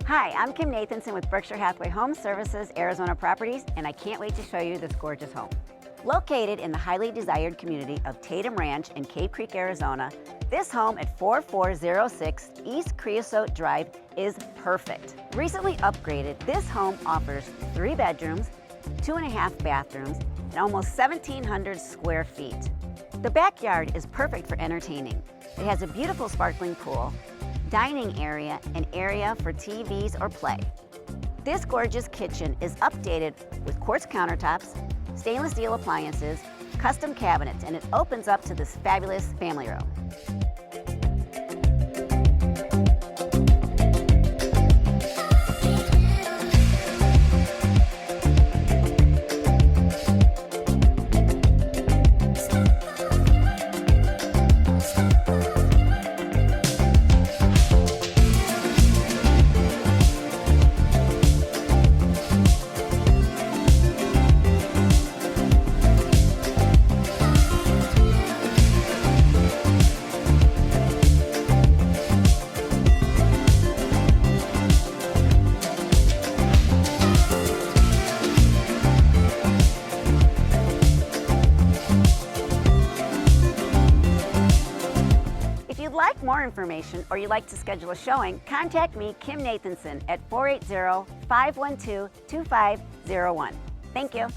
Hi, I'm Kim Nathanson with Berkshire Hathaway Home Services, Arizona Properties, and I can't wait to show you this gorgeous home. Located in the highly desired community of Tatum Ranch in Cave Creek, Arizona, this home at 4406 East Creosote Drive is perfect. Recently upgraded, this home offers 3 bedrooms, 2.5 bathrooms, and almost 1,700 square feet. The backyard is perfect for entertaining. It has a beautiful sparkling pool, dining area, and area for TVs or play. This gorgeous kitchen is updated with quartz countertops, stainless steel appliances, custom cabinets, and it opens up to this fabulous family room. If you'd like more information or you'd like to schedule a showing, contact me, Kim Nathanson, at 480-512-2501. Thank you.